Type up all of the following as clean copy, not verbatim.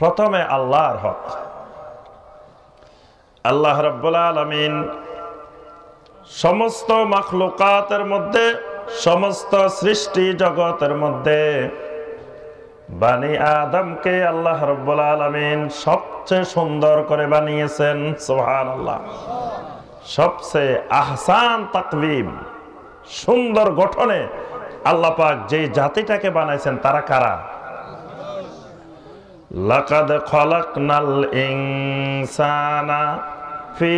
প্রথমে আল্লাহর হক। আল্লাহ রাব্বুল আলামিন সমস্ত মাখলুকাতের মধ্যে, সমস্ত সৃষ্টি জগতের মধ্যে বানি আদমকে আল্লাহ রাব্বুল আলামিন সবচেয়ে সুন্দর করে বানিয়েছেন। সুবহানাল্লাহ। সবচেয়ে আহসান তাকবীম, সুন্দর গঠনে আল্লাহ পাক যে জাতিটাকে বানাইছেন তারা কারা? লাকাদ খালাকনাল ইনসানা ফি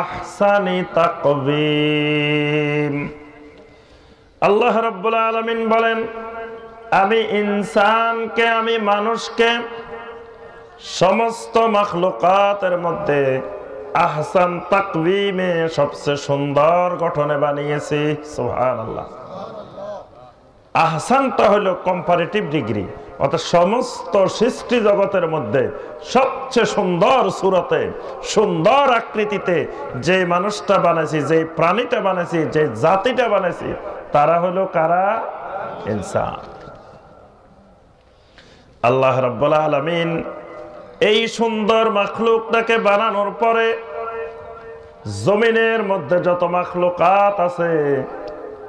আহসানি তাকবীম। আল্লাহ রাব্বুল আলামিন বলেন, আমি ইনসানকে, আমি মানুষকে সমস্ত মাখলুকাতের মধ্যে আহসান তাকবীমে সবচেয়ে সুন্দর গঠনে বানিয়েছি। সুবহানাল্লাহ। আহসানটা হলো কম্পারেটিভ ডিগ্রি, অর্থাৎ সমস্ত সৃষ্টি জগতের মধ্যে সবচেয়ে সুন্দর সুরতে, সুন্দর আকৃতিতে যে মানুষটা বানাইছি, যে প্রাণীটা বানাইছি, যে জাতিটা বানাইছি তারা হলো কারা? ইনসান। আল্লাহ রাব্বুল আলামিন এই সুন্দর মাখলুকটাকে বানানোর পরে জমিনের মধ্যে যত মাখলুকাত আছে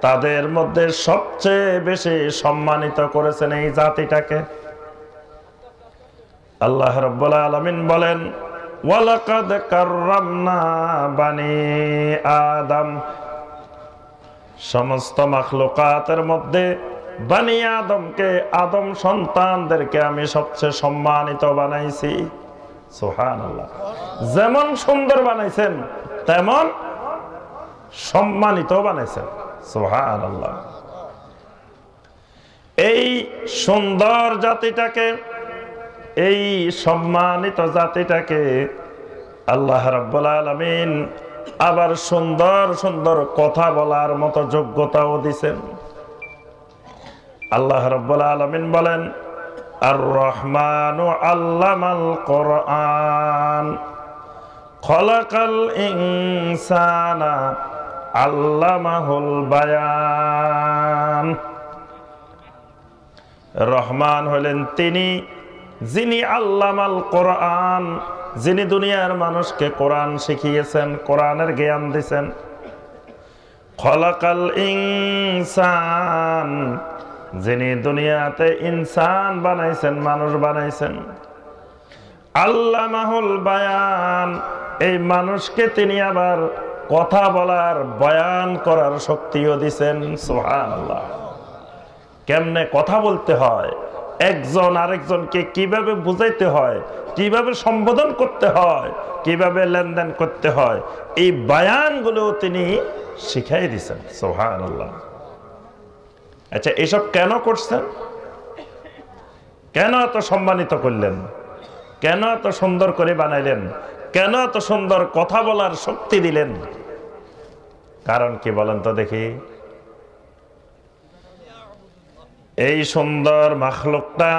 তাদের মধ্যে সবচেয়ে বেশি সম্মানিত করেছেন এই জাতিটাকে। আল্লাহ রাব্বুল আলামিন বলেন, ওয়ালাকাদ কাররামনা বানি আদম। সমস্ত মাখলুকাতের মধ্যে বানি আদমকে, আদম সন্তানদেরকে আমি সবচেয়ে সম্মানিত বানাইছি। সুবহানাল্লাহ। যেমন সুন্দর বানাইছেন তেমন সম্মানিত বানাইছেন। সুবহানাল্লাহ। এই সুন্দর জাতিটাকে, এই সম্মানিত জাতিটাকে আল্লাহ রাব্বুল আলামিন আবার সুন্দর সুন্দর কথা বলার মতো যোগ্যতাও দিয়েছেন। আল্লাহ রাব্বুল আলামিন বলেন, আর রহমানু আল্লামাল কোরআন খলাকাল ইনসানা আল্লামাহুল বায়ান। রহমান হলেন তিনি যিনি আল্লামাল কোরআন, যিনি দুনিয়ার মানুষকে কোরআন শিখিয়েছেন, কোরআনের জ্ঞান দিয়েছেন। খলাকাল ইনসান, যিনি দুনিয়াতে ইনসান বানাইছেন, মানুষ বানাইছেন। আল্লামাহুল বায়ান, এই মানুষকে তিনি আবার কথা বলার, বয়ান করার শক্তিও দিছেন। সুবহানাল্লাহ। কেমনে কথা বলতে হয়, একজন আরেকজনকে কিভাবে বুঝাইতে হয়, কিভাবে সম্বোধন করতে হয়, কিভাবে লেনদেন করতে হয়, এই বয়ানগুলো তিনি শিখাই দিছেন। সুবহানাল্লাহ। আচ্ছা, এসব কেন করছেন? কেন এত সম্মানিত করলেন? কেন এত সুন্দর করে বানাইলেন? কেন এত সুন্দর কথা বলার শক্তি দিলেন? কারণ কি বলেন তো দেখি? এই সুন্দর মাখলুকটা,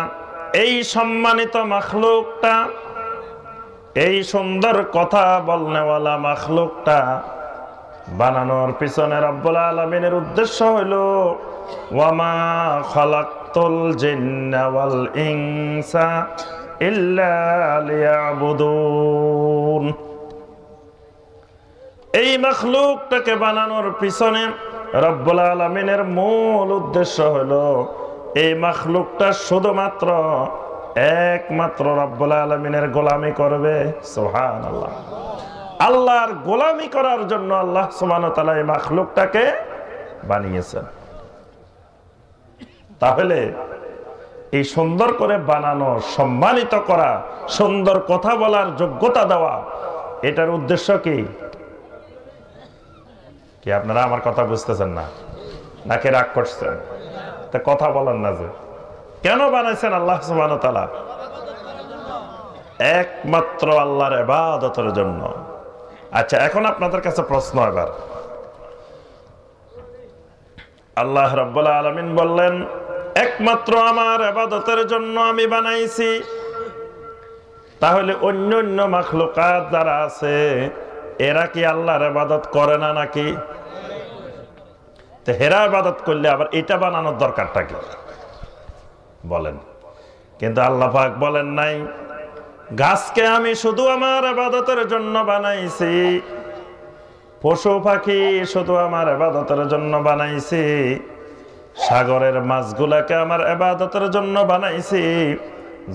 এই সম্মানিত মাখলুকটা, এই সুন্দর কথা বলনেওয়ালা মাখলুকটা বানানোর পিছনে রব্বুল আলামিনের উদ্দেশ্য হলো ওয়ামা খালাকতুল জিন্না ওয়াল ইনসা ইল্লা লিয়াবুদুন। এই মাখলুকটাকে বানানোর পিছনে রব্বুল আলামিনের মূল উদ্দেশ্য হলো এই মাখলুকটা শুধুমাত্র একমাত্র রব্বুল আলামিনের গোলামি করবে। সুবহানাল্লাহ। আল্লাহর গোলামি করার জন্য আল্লাহ সুবহানাহু ওয়া তাআলা এই মাখলুকটাকে বানিয়েছেন। তাহলে এই সুন্দর করে বানানো, সম্মানিত করা, সুন্দর কথা বলার যোগ্যতা দেওয়া, এটার উদ্দেশ্য কি? কি আপনারা আমার কথা বুঝতেছেন না নাকি রাগ করছেন? তা কথা বলেন না যে কেন বানাইছেন আল্লাহ সুবহানাহু ওয়া তাআলা? একমাত্র আল্লাহর ইবাদতের জন্য। আচ্ছা, এখন আপনাদের কাছে প্রশ্ন, এবার আল্লাহ রাব্বুল আলামিন বললেন একমাত্র আমার ইবাদতের জন্য আমি বানাইছি। তাহলে অন্য অন্য মাখলুকাত যারা আছে এরা কি আল্লাহর ইবাদত করে না নাকি? তো হেরা ইবাদত করলে আবার এটা বানানোর দরকারটা কি বলেন? কিন্তু আল্লাহ পাক বলেন নাই গাছকে আমি শুধু আমার ইবাদতের জন্য বানাইছি, পশু পাখি শুধু আমার ইবাদতের জন্য বানাইছি, সাগরের মাছগুলাকে আমার ইবাদতের জন্য বানাইছি,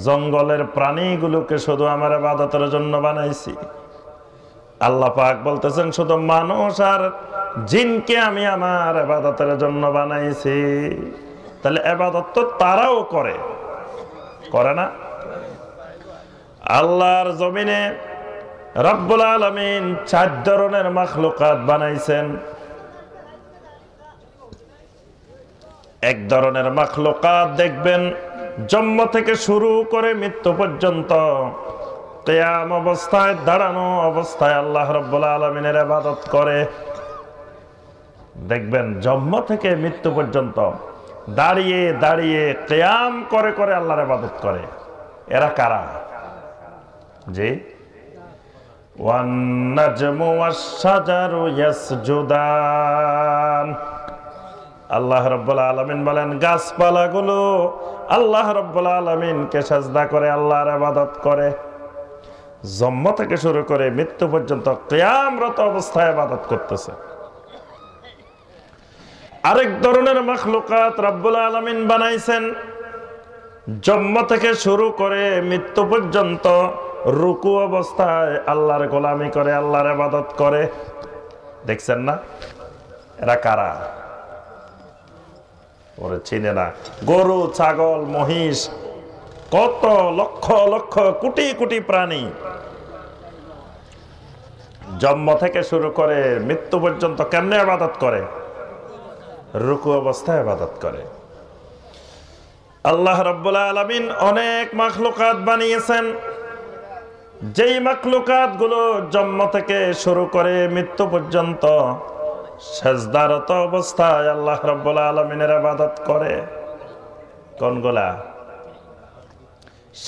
জঙ্গলের প্রাণীগুলোকে শুধু আমার ইবাদতের জন্য বানাইছি। আল্লাহ পাক বলতেছেন শুধু মানুষ আর জিনকে আমি আমার ইবাদতের জন্য বানাইছি। তাহলে ইবাদত তো তারাও করে, করে না? আল্লাহর জমিনে রব্বুল আলামিন 4 ধরনের মাখলুকাত বানাইছেন। এক ধরনের মাখলুকাত দেখবেন জন্ম থেকে শুরু করে মৃত্যু পর্যন্ত কিয়াম অবস্থায়, দাঁড়ানো অবস্থায় আল্লাহ রব্বুল আলামিনের ইবাদত করে। দেখবেন জন্ম থেকে মৃত্যু পর্যন্ত দাঁড়িয়ে দাঁড়িয়ে কিয়াম করে করে আল্লাহর ইবাদত করে। এরা কারা? জি, ওয়ান নাজমু ওয়াশ-শাজারু ইয়াসজুদান। আল্লাহ রাব্বুল আলামিন বলেন গাছপালাগুলো আল্লাহ রাব্বুল আলামিনকে সিজদা করে, আল্লাহর ইবাদত করে। জন্ম থেকে শুরু করে মৃত্যু পর্যন্ত কিয়ামরত অবস্থায় ইবাদত করতেছে। আরেক ধরনের মাখলুকাত রাব্বুল আলামিন বানাইছেন জন্ম থেকে শুরু করে মৃত্যু পর্যন্ত রুকু অবস্থায় আল্লাহর গোলামি করে, আল্লাহর ইবাদত করে। দেখছেন না? এরা কারা? ওরে চিনে না? গরু, ছাগল, মহিষ, কত লক্ষ লক্ষ কোটি কোটি প্রাণী জন্ম থেকে শুরু করে মৃত্যু পর্যন্ত কেমনে ইবাদত করে? রুকু অবস্থায় ইবাদত করে। আল্লাহ রাব্বুল আলামিন অনেক মাখলুকাত বানিয়েছেন, যেই মাখলুকাত গুলো জন্ম থেকে শুরু করে মৃত্যু পর্যন্ত সিজদারত অবস্থায় আল্লাহ রাব্বুল আলামিনের ইবাদত করে। কোনগুলা?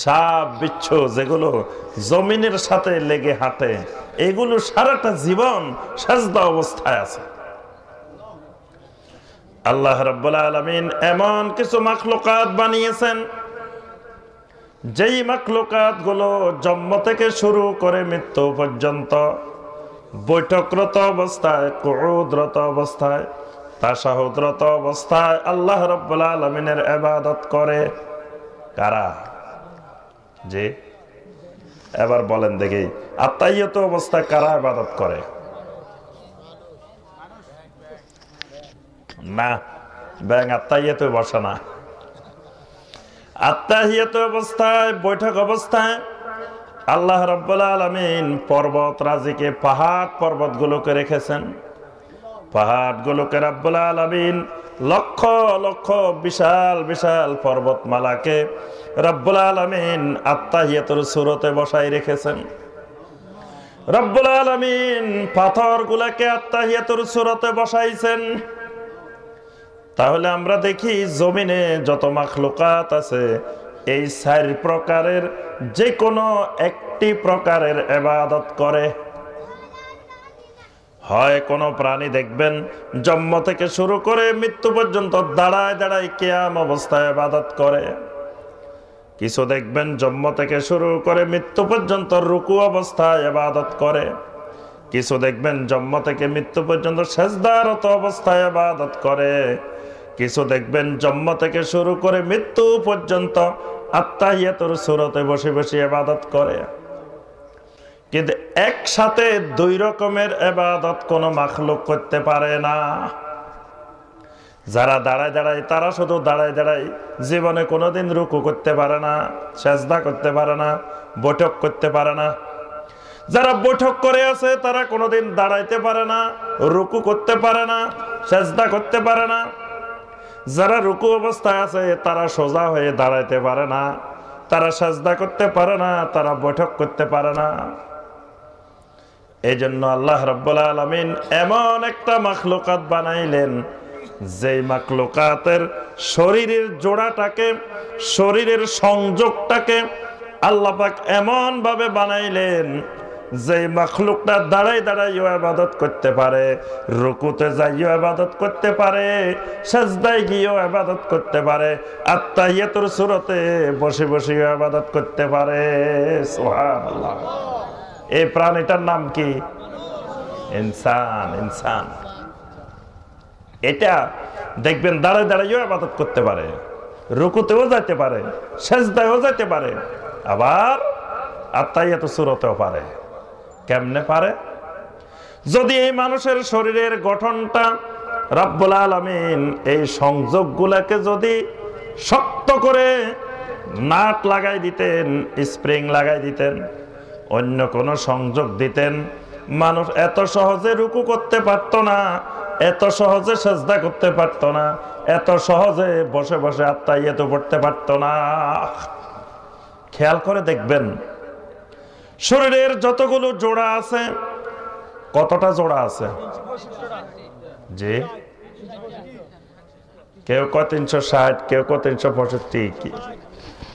সাপ, বিচ্ছু, যেগুলো জমিনের সাথে লেগে হাঁটে, এগুলো সারাটা জীবন সিজদা অবস্থায় আছে। আল্লাহ রাব্বুল আলামিন এমন কিছু মাখলুকাত বানিয়েছেন যেই মাখলুকাত গুলো জন্ম থেকে শুরু করে মৃত্যু পর্যন্ত বৈঠকরত অবস্থায়, কুউদরত অবস্থায়, তাশাহুদরত অবস্থায় আল্লাহ রাব্বুল আলামিনের ইবাদত করে। কারা? জি, এবার বলেন দেখি, আত্তাহিয়াত অবস্থায় কারা ইবাদত করে? না, ব্যাং আত্তাহিয়াতে বসে না। আত্তাহিয়াত অবস্থায়, বৈঠক অবস্থায় আল্লাহ রাব্বুল আলামিন পর্বত রাজিকে, পাহাড় পর্বতগুলোকে রেখেছেন। পাহাড়গুলোকে রাব্বুল আলামিন লক্ষ লক্ষ বিশাল বিশাল পর্বতমালাকে রাব্বুল আলামিন আত্তাহিয়াতুর সূরতে বসাই রেখেছেন। রাব্বুল আলামিন পাথরগুলোকে আত্তাহিয়াতুর সূরতে বসাইছেন। তাহলে আমরা দেখি জমিনে যত মাখলুকাত আছে এই 4 প্রকারের যে কোনো একটি প্রকারের ইবাদত করে। হয় কোনো প্রাণী দেখবেন জন্ম থেকে শুরু করে মৃত্যু পর্যন্ত দাঁড়ায় দাঁড়ায় কিয়াম অবস্থায় ইবাদত করে। কিছু দেখবেন জন্ম থেকে শুরু করে মৃত্যু পর্যন্ত রুকু অবস্থায় ইবাদত করে। কিছু দেখবেন জন্ম থেকে মৃত্যু পর্যন্ত সিজদারত অবস্থায় ইবাদত করে। কিছু দেখবেন জন্ম থেকে শুরু করে মৃত্যু পর্যন্ত আত্তাহিয়াতুর সূরতে বসে বসে ইবাদত করে। কিন্তু একসাথে 2 রকমের ইবাদত কোনো মাখলুক করতে পারে না। যারা দাঁড়ায় দাঁড়ায় তারা শুধু দাঁড়ায় দাঁড়ায়, জীবনে কোনোদিন রুকু করতে পারে না, সিজদা করতে পারে না, বৈঠক করতে পারে না। যারা বৈঠক করে আছে তারা কোনোদিন দাঁড়াইতে পারে না, রুকু করতে পারে না, সিজদা করতে পারে না। যারা রুকু অবস্থায় আছে তারা সোজা হয়ে দাঁড়াইতে পারে না, তারা সিজদা করতে পারে না, তারা বৈঠক করতে পারে না। এই জন্য আল্লাহ রাব্বুল আলামিন এমন একটা মাখলুকাত বানাইলেন যেই মাখলুকাতের শরীরের জোড়াটাকে, শরীরের সংযোগটাকে আল্লাহ পাক এমন ভাবে বানাইলেন যে মাখলুকটা দাঁড়াই দাঁড়াইও ইবাদত করতে পারে, রুকুতে যাইও ইবাদত করতে পারে, সাজদায় গিয়েও ইবাদত করতে পারে, আত্তাহিয়াতুর সূরাতে বসে বসে ইবাদত করতে পারে। সুবহানাল্লাহ। এই প্রাণীটার নাম কি? ইনসান। ইনসান এটা দেখবেন দাঁড়ায় দাঁড়াইও ইবাদত করতে পারে, রুকুতেও যাইতে পারে, সাজদায়ও যাইতে পারে, আবার আত্তাহিয়াতুস সূরাতেও পারে। কেমনে পারে? যদি এই মানুষের শরীরের গঠনটা রব্বুল আলামিন এই সংযোগগুলোকে যদি শক্ত করে নাট লাগাই দিতেন, স্প্রিং লাগাই দিতেন, অন্য কোন সংযোগ দিতেন, মানুষ এত সহজে রুকু করতে পারতো না, এত সহজে সেজদা করতে পারতো না, এত সহজে বসে বসে আত্তাহিয়াত পড়তে পারতো না। খেয়াল করে দেখবেন শরীরের যতগুলো জোড়া আছে, কতটা জোড়া আছে? জি, কেউ কয় 360, কেউ কয় 365।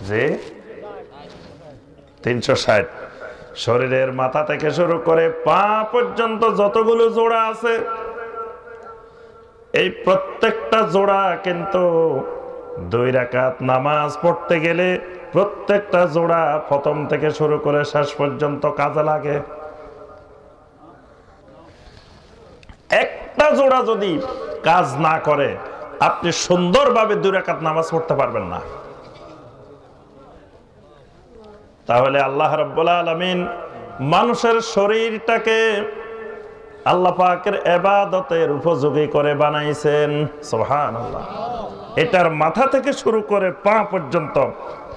জি, 360। শরীরের মাথা থেকে শুরু করে পা পর্যন্ত যতগুলো জোড়া আছে, এই প্রত্যেকটা জোড়া কিন্তু 2 রাকাত নামাজ পড়তে গেলে প্রত্যেকটা জোড়া প্রথম থেকে শুরু করে শেষ পর্যন্ত কাজে লাগে। একটা জোড়া যদি কাজ না করে আপনি সুন্দরভাবে 2 রাকাত নামাজ পড়তে পারবেন না। তাহলে আল্লাহ রাব্বুল আলামিন মানুষের শরীরটাকে আল্লাহ পাকের ইবাদতের উপযোগী করে বানাইছেন। সুবহানাল্লাহ। এটার মাথা থেকে শুরু করে পা পর্যন্ত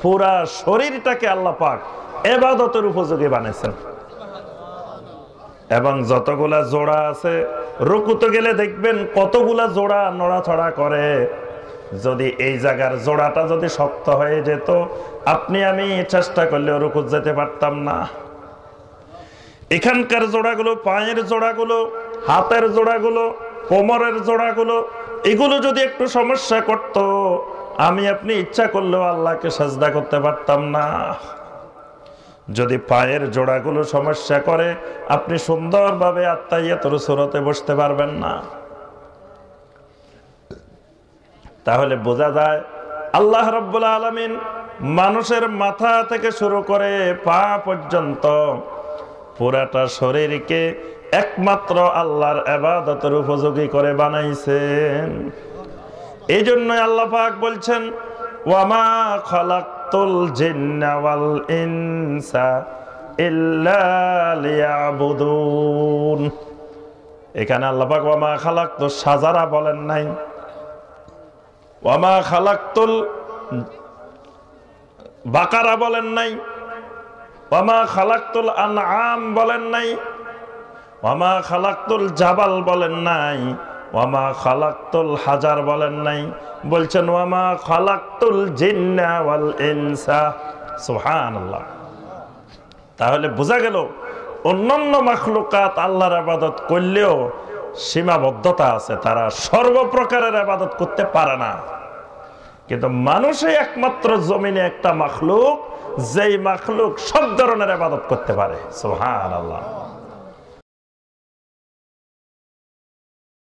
পুরা শরীরটাকে আল্লাহ পাক ইবাদতের উপযোগী বানাইছেন। এবং যতগুলা জোড়া আছে, রুকুতে গেলে দেখবেন কতগুলা জোড়া নড়াচড়া করে। যদি এই জায়গার জোড়াটা যদি শক্ত হয়ে যেত, আপনি আমি চেষ্টা করলেও রুকুতে যেতে পারতাম না। এখানকার জোড়াগুলো, পায়ের জোড়াগুলো, হাতের জোড়াগুলো, কোমরের জোড়াগুলো, এগুলো যদি একটু সমস্যা করত, আমি আপনি ইচ্ছা করলেও আল্লাহকে সাজদা করতে পারতাম না। যদি পায়ের জোড়াগুলো সমস্যা করে, আপনি সুন্দরভাবে আত্তাহিয়াতুর সূরাতে বসতে পারবেন না। তাহলে বোঝা যায় আল্লাহ রাব্বুল আলামিন মানুষের মাথা থেকে শুরু করে পা পর্যন্ত পুরাটা শরীরকে একমাত্র আল্লাহর ইবাদতের উপযোগী করে বানাইছেন। এই জন্যই আল্লাহ পাক বলছেন, ওয়ামা খালাকতুল জিন্না ওয়াল ইনসা ইল্লা লিয়াবুদুন। এখানে আল্লাহ পাক ওয়ামা খালাকতু সাজারা বলেন নাই, ওয়ামা খালাকতুল বাকারা বলেন নাই, ওয়ামা খালাকতুল আনআম বলেন নাই, ওয়ামা খালাকতুল জাবাল বলেন নাই, ওয়ামা খালাকতুল হাজার বলেন নাই, বলছেন ওয়ামা খালাকতুল জিন্না ওয়াল ইনসা। সুবহানাল্লাহ। তাহলে বোঝা গেল অন্যান্য মাখলুকাত আল্লাহর ইবাদত করলেও সীমাবদ্ধতা আছে, তারা সর্বপ্রকারের ইবাদত করতে পারে না। কিন্তু মানুষই একমাত্র জমিনে একটা মাখলুক, যেই মাখলুক সব ধরনের ইবাদত করতে পারে। সুবহানাল্লাহ।